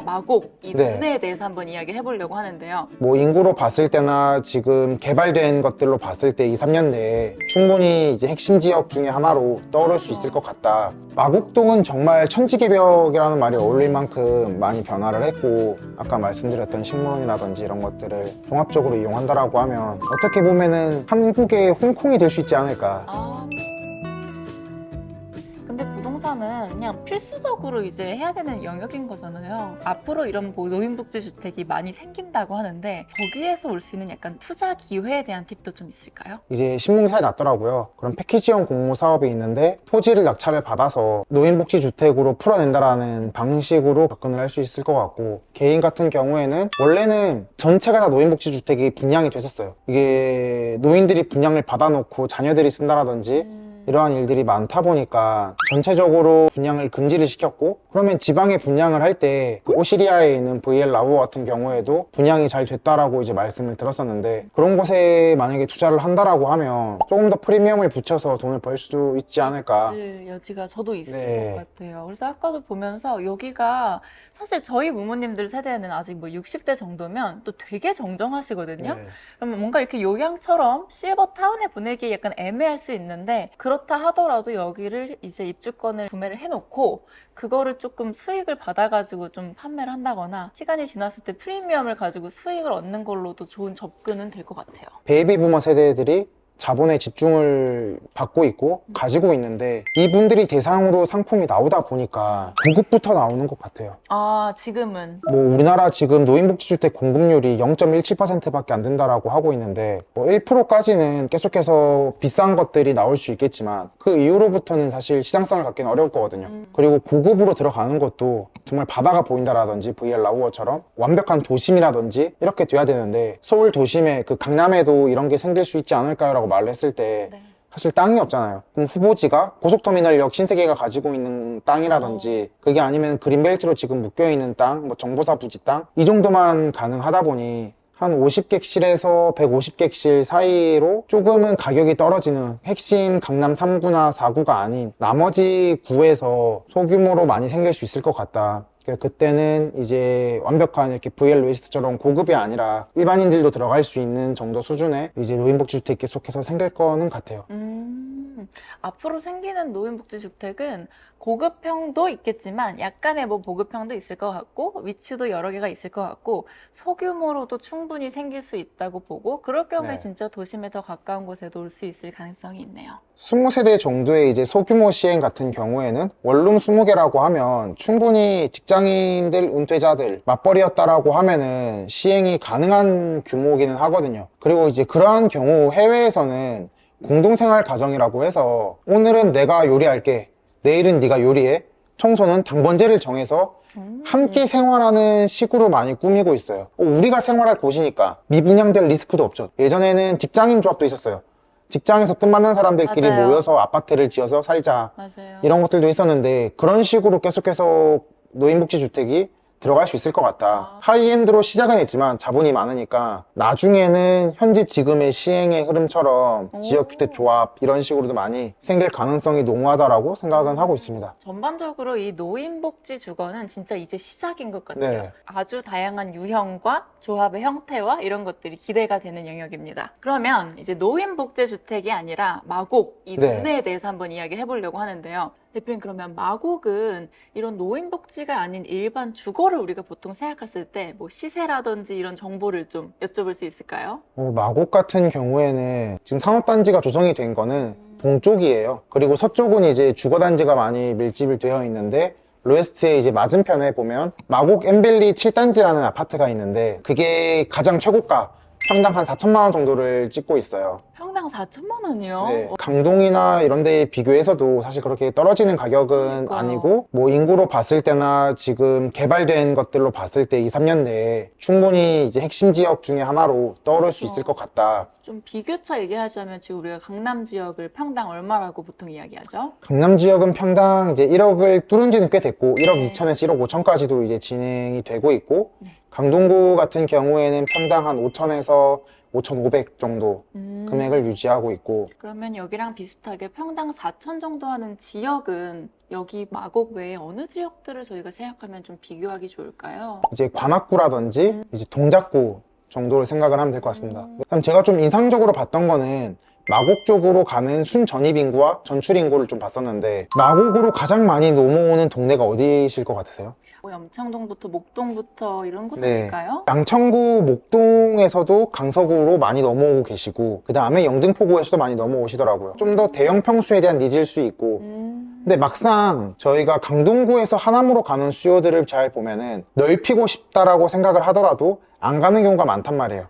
마곡, 이 네. 동네에 대해서 한번 이야기를 해보려고 하는데요. 뭐 인구로 봤을 때나 지금 개발된 것들로 봤을 때 2, 3년 내에 충분히 이제 핵심 지역 중에 하나로 떠오를 수 있을 것 같다. 마곡동은 정말 천지개벽이라는 말이 어울릴 만큼 많이 변화를 했고, 아까 말씀드렸던 식물원이라든지 이런 것들을 종합적으로 이용한다라고 하면 어떻게 보면은 한국의 홍콩이 될 수 있지 않을까. 근데 부동산은 그냥 필수적으로 이제 해야 되는 영역인 거잖아요. 앞으로 이런 뭐 노인복지주택이 많이 생긴다고 하는데 거기에서 올 수 있는 약간 투자 기회에 대한 팁도 좀 있을까요? 이제 신문기사에 났더라고요. 그런 패키지형 공모 사업이 있는데 토지를 낙찰을 받아서 노인복지주택으로 풀어낸다라는 방식으로 접근을 할 수 있을 것 같고, 개인 같은 경우에는 원래는 전체가 다 노인복지주택이 분양이 됐었어요. 이게 노인들이 분양을 받아놓고 자녀들이 쓴다라든지 이러한 일들이 많다 보니까 전체적으로 분양을 금지를 시켰고, 그러면 지방에 분양을 할 때 오시리아에 있는 VL 라우어 같은 경우에도 분양이 잘 됐다라고 이제 말씀을 들었었는데, 그런 곳에 만약에 투자를 한다라고 하면 조금 더 프리미엄을 붙여서 돈을 벌 수 있지 않을까. 그 여지가 저도 있을 네. 것 같아요. 그래서 아까도 보면서 여기가 사실 저희 부모님들 세대는 아직 뭐 60대 정도면 또 되게 정정하시거든요. 네. 그러면 뭔가 이렇게 요양처럼 실버타운에 보내기 약간 애매할 수 있는데, 그렇다 하더라도 여기를 이제 입주권을 구매를 해놓고 그거를 조금 수익을 받아가지고 좀 판매를 한다거나 시간이 지났을 때 프리미엄을 가지고 수익을 얻는 걸로도 좋은 접근은 될 것 같아요. 베이비 부머 세대들이 자본의 집중을 받고 있고 가지고 있는데, 이분들이 대상으로 상품이 나오다 보니까 공급부터 나오는 것 같아요. 아, 지금은 뭐 우리나라 지금 노인복지주택 공급률이 0.17%밖에 안 된다라고 하고 있는데, 뭐 1%까지는 계속해서 비싼 것들이 나올 수 있겠지만 그 이후로부터는 사실 시장성을 갖기는 어려울 거거든요. 그리고 고급으로 들어가는 것도 정말 바다가 보인다라든지 VR 라우어처럼 완벽한 도심이라든지 이렇게 돼야 되는데, 서울 도심에 그 강남에도 이런 게 생길 수 있지 않을까요? 라고 말을 했을 때 네. 사실 땅이 없잖아요. 그럼 후보지가 고속터미널역 신세계가 가지고 있는 땅이라든지, 그게 아니면 그린벨트로 지금 묶여있는 땅, 뭐 정보사 부지 땅, 이 정도만 가능하다 보니 한 50객실에서 150객실 사이로 조금은 가격이 떨어지는 핵심 강남 3구나 4구가 아닌 나머지 구에서 소규모로 많이 생길 수 있을 것 같다. 그때는 이제 완벽한 이렇게 VL 로이스트처럼 고급이 아니라 일반인들도 들어갈 수 있는 정도 수준의 이제 노인복지주택이 계속해서 생길 거는 같아요. 앞으로 생기는 노인복지주택은 고급형도 있겠지만 약간의 뭐 보급형도 있을 것 같고 위치도 여러 개가 있을 것 같고 소규모로도 충분히 생길 수 있다고 보고, 그럴 경우에 네. 진짜 도심에 더 가까운 곳에도 올 수 있을 가능성이 있네요. 20세대 정도의 이제 소규모 시행 같은 경우에는 원룸 20개라고 하면 충분히 직장인들, 은퇴자들, 맞벌이였다라고 하면은 시행이 가능한 규모이기는 하거든요. 그리고 이제 그러한 경우 해외에서는 공동생활 가정이라고 해서 오늘은 내가 요리할게, 내일은 네가 요리해, 청소는 당번제를 정해서 함께 생활하는 식으로 많이 꾸미고 있어요. 우리가 생활할 곳이니까 미분양될 리스크도 없죠. 예전에는 직장인 조합도 있었어요. 직장에서 뜻맞는 사람들끼리 맞아요. 모여서 아파트를 지어서 살자, 맞아요. 이런 것들도 있었는데, 그런 식으로 계속해서 노인복지주택이 들어갈 수 있을 것 같다. 하이엔드로 시작은 했지만 자본이 많으니까 나중에는 현재 지금의 시행의 흐름처럼 지역주택조합 이런 식으로도 많이 생길 가능성이 농후하다라고 생각은 하고 있습니다. 전반적으로 이 노인복지 주거는 진짜 이제 시작인 것 같아요. 네. 아주 다양한 유형과 조합의 형태와 이런 것들이 기대가 되는 영역입니다. 그러면 이제 노인복지주택이 아니라 마곡, 이 네. 동네에 대해서 한번 이야기를 해보려고 하는데요. 대표님, 그러면 마곡은 이런 노인복지가 아닌 일반 주거를 우리가 보통 생각했을 때 뭐 시세라든지 이런 정보를 좀 여쭤볼 수 있을까요? 마곡 같은 경우에는 지금 산업단지가 조성이 된 거는 동쪽이에요. 그리고 서쪽은 이제 주거단지가 많이 밀집이 되어 있는데, 로에스트의 이제 맞은편에 보면 마곡 엠벨리 7단지라는 아파트가 있는데, 그게 가장 최고가 평당 한 4천만 원 정도를 찍고 있어요. 평당 4천만 원이요? 네, 강동이나 이런 데에 비교해서도 사실 그렇게 떨어지는 가격은 그러니까요. 아니고, 뭐 인구로 봤을 때나 지금 개발된 것들로 봤을 때 2, 3년 내에 충분히 이제 핵심 지역 중에 하나로 떠오를 수 있을 것 같다. 좀 비교차 얘기하자면 지금 우리가 강남 지역을 평당 얼마라고 보통 이야기하죠? 강남 지역은 평당 이제 1억을 뚫은 지는 꽤 됐고, 1억 네. 2천에서 1억 5천까지도 이제 진행이 되고 있고, 네. 강동구 같은 경우에는 평당 한 5천에서 5,500 정도 금액을 유지하고 있고, 그러면 여기랑 비슷하게 평당 4천 정도 하는 지역은 여기 마곡 외에 어느 지역들을 저희가 생각하면 좀 비교하기 좋을까요? 이제 관악구라든지 이제 동작구 정도를 생각을 하면 될 것 같습니다. 그럼 제가 좀 인상적으로 봤던 거는 마곡 쪽으로 가는 순전입 인구와 전출 인구를 좀 봤었는데, 마곡으로 가장 많이 넘어오는 동네가 어디실 것 같으세요? 뭐 염창동부터 목동부터 이런 곳 네. 아닐까요? 양천구 목동에서도 강서구로 많이 넘어오고 계시고, 그 다음에 영등포구에서도 많이 넘어오시더라고요. 좀 더 대형 평수에 대한 니즈일 수 있고, 근데 막상 저희가 강동구에서 하남으로 가는 수요들을 잘 보면은 넓히고 싶다라고 생각을 하더라도 안 가는 경우가 많단 말이에요.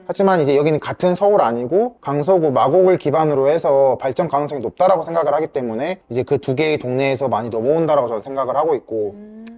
하지만 이제 여기는 같은 서울 아니고 강서구 마곡을 기반으로 해서 발전 가능성이 높다라고 생각을 하기 때문에 이제 그 두 개의 동네에서 많이 넘어온다라고 저는 생각을 하고 있고,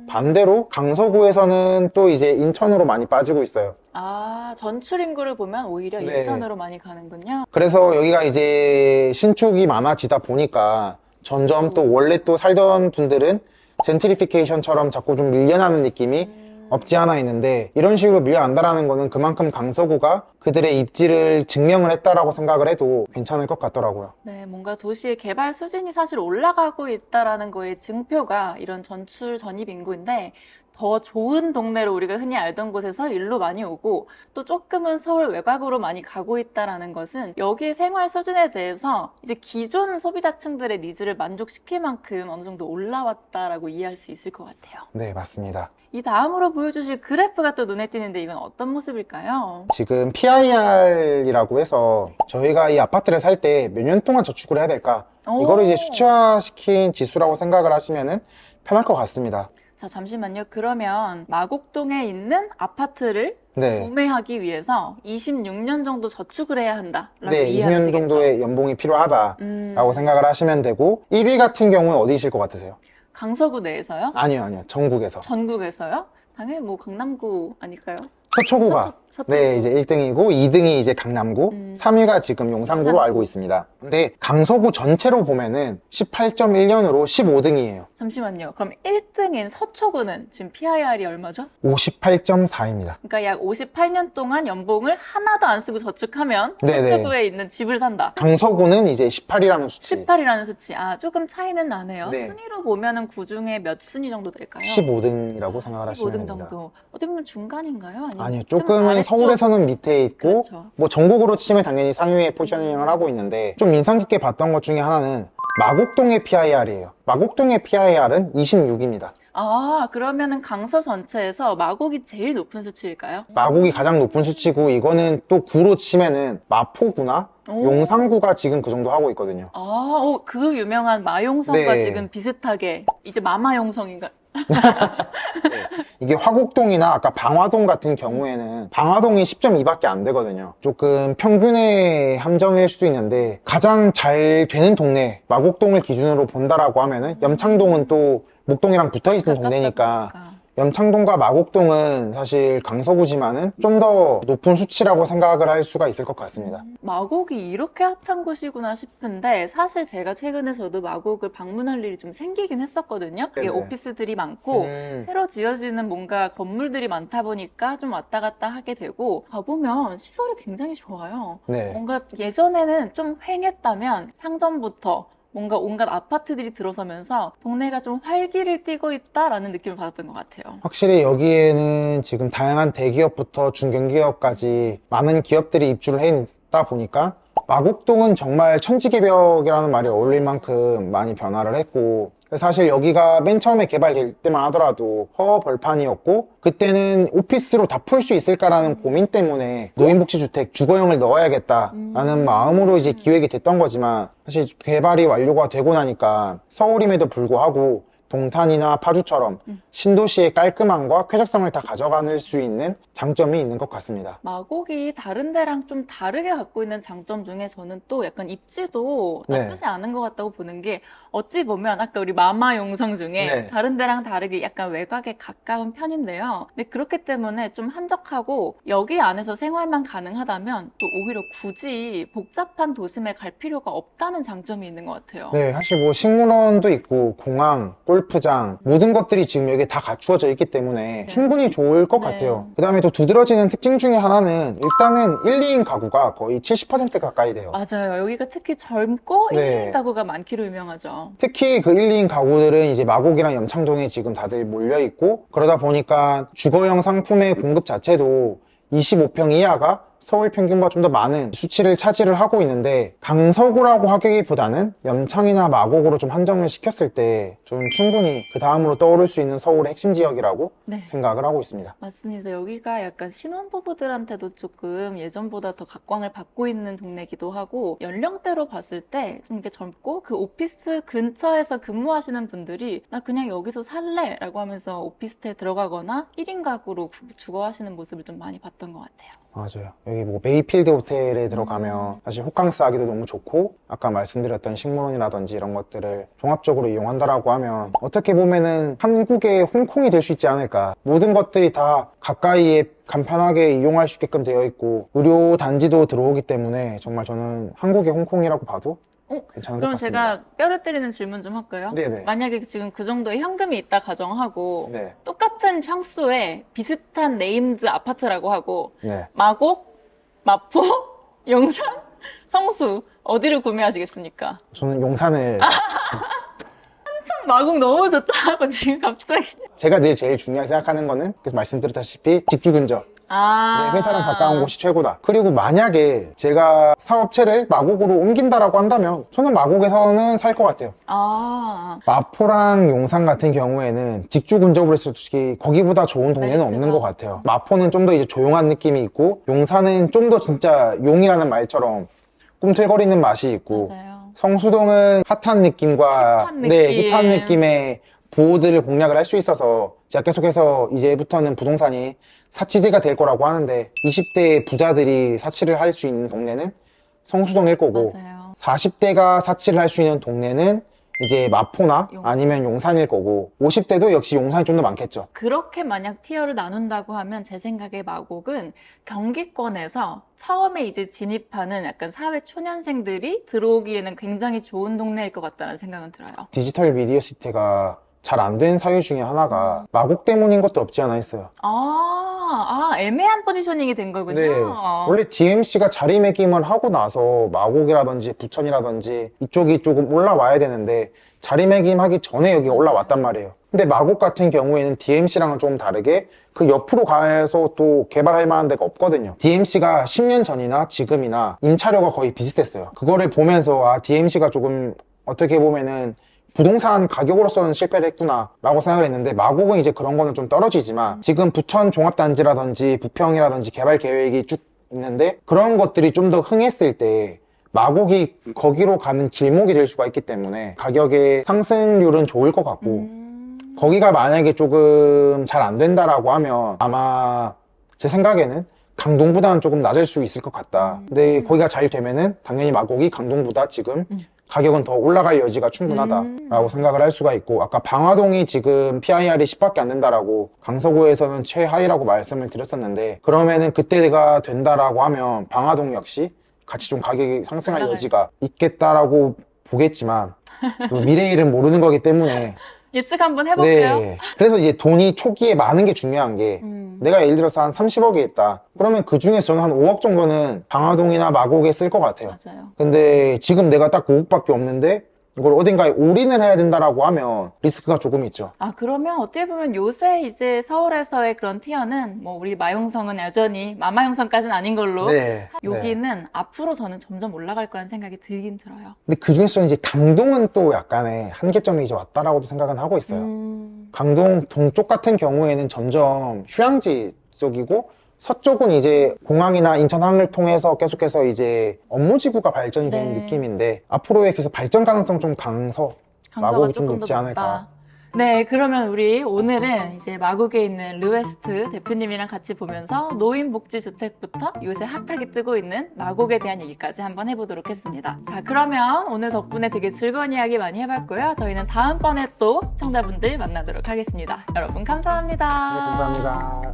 반대로 강서구에서는 또 이제 인천으로 많이 빠지고 있어요. 아, 전출 인구를 보면 오히려 네. 인천으로 많이 가는군요. 그래서 여기가 이제 신축이 많아지다 보니까 점점 또 원래 또 살던 분들은 젠트리피케이션처럼 자꾸 좀 밀려나는 느낌이 없지 않아 있는데, 이런 식으로 밀려난다라는 거는 그만큼 강서구가 그들의 입지를 증명을 했다라고 생각을 해도 괜찮을 것 같더라고요. 네, 뭔가 도시의 개발 수준이 사실 올라가고 있다라는 거의 증표가 이런 전출 전입 인구인데, 더 좋은 동네로 우리가 흔히 알던 곳에서 일로 많이 오고 또 조금은 서울 외곽으로 많이 가고 있다라는 것은 여기의 생활 수준에 대해서 이제 기존 소비자층들의 니즈를 만족시킬 만큼 어느 정도 올라왔다라고 이해할 수 있을 것 같아요. 네, 맞습니다. 이 다음으로 보여주실 그래프가 또 눈에 띄는데 이건 어떤 모습일까요? 지금 PIR이라고 해서 저희가 이 아파트를 살 때 몇 년 동안 저축을 해야 될까, 이거를 이제 수치화시킨 지수라고 생각을 하시면 편할 것 같습니다. 자, 잠시만요. 그러면 마곡동에 있는 아파트를 네. 구매하기 위해서 26년 정도 저축을 해야 한다라고 네, 이해하면 20년 되겠죠? 정도의 연봉이 필요하다라고 생각을 하시면 되고, 1위 같은 경우에 어디실 것 같으세요? 강서구 내에서요? 아니요. 전국에서. 전국에서요? 당연히 뭐 강남구 아닐까요? 서초구가 서초구. 네, 이제 1등이고 2등이 이제 강남구, 3위가 지금 용산구로 용산구. 알고 있습니다. 근데 강서구 전체로 보면은 18.1년으로 15등이에요. 잠시만요. 그럼 1등인 서초구는 지금 PIR이 얼마죠? 58.4입니다. 그러니까 약 58년 동안 연봉을 하나도 안 쓰고 저축하면 네네. 서초구에 있는 집을 산다. 강서구는 이제 18이라는 수치. 18이라는 수치. 아, 조금 차이는 나네요. 네. 순위로 보면은 구 중에 몇 순위 정도 될까요? 15등이라고 생각을 하시면 15등 됩니다. 정도. 어떻게 보면 중간인가요? 아니요, 좀 조금은 아래쪽? 서울에서는 밑에 있고, 그렇죠. 뭐 전국으로 치면 당연히 상위에 포지셔닝을 하고 있는데, 좀 인상 깊게 봤던 것 중에 하나는 마곡동의 PIR이에요. 마곡동의 PIR은 26입니다. 아, 그러면은 강서 전체에서 마곡이 제일 높은 수치일까요? 마곡이 가장 높은 수치고, 이거는 또 구로 치면은 마포구나 오. 용산구가 지금 그 정도 하고 있거든요. 아, 그 유명한 마용성과 네. 지금 비슷하게 이제 마마용성인가? 네. 이게 화곡동이나 아까 방화동 같은 경우에는 방화동이 10.2밖에 안 되거든요. 조금 평균의 함정일 수도 있는데, 가장 잘 되는 동네 마곡동을 기준으로 본다라고 하면은 염창동은 또 목동이랑 붙어있는 동네니까 염창동과 마곡동은 사실 강서구지만은 좀 더 높은 수치라고 생각을 할 수가 있을 것 같습니다. 마곡이 이렇게 핫한 곳이구나 싶은데 사실 제가 최근에 저도 마곡을 방문할 일이 좀 생기긴 했었거든요. 이게 네네. 오피스들이 많고 새로 지어지는 뭔가 건물들이 많다 보니까 좀 왔다 갔다 하게 되고 가보면 시설이 굉장히 좋아요. 네. 뭔가 예전에는 좀 휑했다면 상점부터 뭔가 온갖 아파트들이 들어서면서 동네가 좀 활기를 띠고 있다라는 느낌을 받았던 것 같아요. 확실히 여기에는 지금 다양한 대기업부터 중견기업까지 많은 기업들이 입주를 해 있다 보니까 마곡동은 정말 천지개벽이라는 말이 어울릴 만큼 많이 변화를 했고, 사실 여기가 맨 처음에 개발될 때만 하더라도 허허벌판이었고, 그때는 오피스로 다 풀 수 있을까라는 고민 때문에 노인복지주택 주거용을 넣어야겠다라는 마음으로 이제 기획이 됐던 거지만, 사실 개발이 완료가 되고 나니까 서울임에도 불구하고 동탄이나 파주처럼 신도시의 깔끔함과 쾌적성을 다 가져갈 수 있는 장점이 있는 것 같습니다. 마곡이 다른 데랑 좀 다르게 갖고 있는 장점 중에 저는 또 약간 입지도 네. 나쁘지 않은 것 같다고 보는 게, 어찌 보면 아까 우리 마마 용성 중에 네. 다른 데랑 다르게 약간 외곽에 가까운 편인데요. 근데 그렇기 때문에 좀 한적하고 여기 안에서 생활만 가능하다면 또 오히려 굳이 복잡한 도심에 갈 필요가 없다는 장점이 있는 것 같아요. 네, 사실 뭐 식물원도 있고 공항, 골프장 모든 것들이 지금 여기에 다 갖추어져 있기 때문에 충분히 좋을 것 네. 같아요. 그 다음에 또 두드러지는 특징 중에 하나는 일단은 1, 2인 가구가 거의 70% 가까이 돼요. 맞아요. 여기가 특히 젊고 네. 1인 가구가 많기로 유명하죠. 특히 그 1, 2인 가구들은 이제 마곡이랑 염창동에 지금 다들 몰려있고, 그러다 보니까 주거형 상품의 공급 자체도 25평 이하가 서울 평균보다 좀 더 많은 수치를 차지를 하고 있는데, 강서구라고 하기보다는 염창이나 마곡으로 좀 한정을 시켰을 때 좀 충분히 그 다음으로 떠오를 수 있는 서울의 핵심 지역이라고 네. 생각을 하고 있습니다. 맞습니다. 여기가 약간 신혼부부들한테도 조금 예전보다 더 각광을 받고 있는 동네이기도 하고, 연령대로 봤을 때 좀 이렇게 젊고 그 오피스 근처에서 근무하시는 분들이 나 그냥 여기서 살래 라고 하면서 오피스텔 들어가거나 1인 가구로 주거하시는 모습을 좀 많이 봤던 것 같아요. 맞아요. 여기 뭐 베이필드 호텔에 들어가면 사실 호캉스 하기도 너무 좋고, 아까 말씀드렸던 식물원이라든지 이런 것들을 종합적으로 이용한다라고 하면 어떻게 보면은 한국의 홍콩이 될 수 있지 않을까. 모든 것들이 다 가까이에 간편하게 이용할 수 있게끔 되어 있고, 의료 단지도 들어오기 때문에 정말 저는 한국의 홍콩이라고 봐도 괜찮은 것 그럼 같습니다. 제가 뼈를 때리는 질문 좀 할까요? 네네. 만약에 지금 그 정도의 현금이 있다 가정하고 네. 똑같은 평수에 비슷한 네임드 아파트라고 하고 네. 마곡, 마포, 용산, 성수 어디를 구매하시겠습니까? 저는 용산을 참 마곡 너무 좋다 하고 지금 갑자기 제가 늘 제일 중요하게 생각하는 거는, 그래서 말씀드렸다시피 집주 근접. 네, 회사랑 가까운 곳이 최고다. 그리고 만약에 제가 사업체를 마곡으로 옮긴다라고 한다면 저는 마곡에서는 살 것 같아요. 마포랑 용산 같은 경우에는 직주 근접으로 했을 때 거기보다 좋은 동네는 네, 없는 것 같아요. 마포는 좀 더 이제 조용한 느낌이 있고, 용산은 좀 더 진짜 용이라는 말처럼 꿈틀거리는 맛이 있고, 맞아요. 성수동은 핫한 느낌과 힙한 네, 느낌. 힙한 느낌의 부호들을 공략을 할 수 있어서 제가 계속해서 이제부터는 부동산이 사치제가 될 거라고 하는데, 20대 부자들이 사치를 할 수 있는 동네는 성수동일 거고, 맞아요. 40대가 사치를 할 수 있는 동네는 이제 마포나 아니면 용산일 거고, 50대도 역시 용산이 좀 더 많겠죠. 그렇게 만약 티어를 나눈다고 하면 제 생각에 마곡은 경기권에서 처음에 이제 진입하는 약간 사회 초년생들이 들어오기에는 굉장히 좋은 동네일 것 같다는 생각은 들어요. 디지털 미디어 시대가 잘 안 된 사유 중에 하나가 마곡 때문인 것도 없지 않아 있어요. 애매한 포지셔닝이 된 거군요. 네. 원래 DMC가 자리매김을 하고 나서 마곡이라든지 부천이라든지 이쪽이 조금 올라와야 되는데, 자리매김하기 전에 여기가 올라왔단 말이에요. 근데 마곡 같은 경우에는 DMC랑은 좀 다르게 그 옆으로 가서 또 개발할 만한 데가 없거든요. DMC가 10년 전이나 지금이나 임차료가 거의 비슷했어요. 그거를 보면서 DMC가 조금 어떻게 보면은 부동산 가격으로서는 실패를 했구나 라고 생각을 했는데, 마곡은 이제 그런 거는 좀 떨어지지만 지금 부천 종합단지라든지 부평이라든지 개발 계획이 쭉 있는데, 그런 것들이 좀 더 흥했을 때 마곡이 거기로 가는 길목이 될 수가 있기 때문에 가격의 상승률은 좋을 것 같고, 거기가 만약에 조금 잘 안 된다라고 하면 아마 제 생각에는 강동보다는 조금 낮을 수 있을 것 같다. 근데 거기가 잘 되면은 당연히 마곡이 강동보다 지금 가격은 더 올라갈 여지가 충분하다라고 생각을 할 수가 있고, 아까 방화동이 지금 PIR이 10밖에 안 된다라고 강서구에서는 최하위라고 말씀을 드렸었는데, 그러면은 그때가 된다라고 하면 방화동 역시 같이 좀 가격이 상승할 여지가 있겠다라고 보겠지만, 또 미래 일은 모르는 거기 때문에 예측 한번 해볼게요. 네. 그래서 이제 돈이 초기에 많은 게 중요한 게, 내가 예를 들어서 한 30억이 있다. 그러면 그 중에서 저는 한 5억 정도는 방화동이나 마곡에 쓸 것 같아요. 맞아요. 근데 지금 내가 딱 5억밖에 없는데 이걸 어딘가에 올인을 해야 된다라고 하면 리스크가 조금 있죠. 그러면 어떻게 보면 요새 이제 서울에서의 그런 티어는 뭐 우리 마용성은 여전히 마마용성까지는 아닌 걸로 네. 여기는 앞으로 저는 점점 올라갈 거라는 생각이 들긴 들어요. 근데 그 중에서 이제 강동은 또 약간의 한계점이 이제 왔다라고도 생각은 하고 있어요. 강동 동쪽 같은 경우에는 점점 휴양지 쪽이고, 서쪽은 이제 공항이나 인천항을 통해서 계속해서 이제 업무지구가 발전된 네. 느낌인데, 앞으로의 그래서 발전 가능성 좀 마곡이 좀 조금 높지 더 않을까. 높다. 네, 그러면 우리 오늘은 이제 마곡에 있는 르웨스트 대표님이랑 같이 보면서 노인복지주택부터 요새 핫하게 뜨고 있는 마곡에 대한 얘기까지 한번 해보도록 했습니다. 자, 그러면 오늘 덕분에 되게 즐거운 이야기 많이 해봤고요. 저희는 다음번에 또 시청자분들 만나도록 하겠습니다. 여러분 감사합니다. 네, 감사합니다.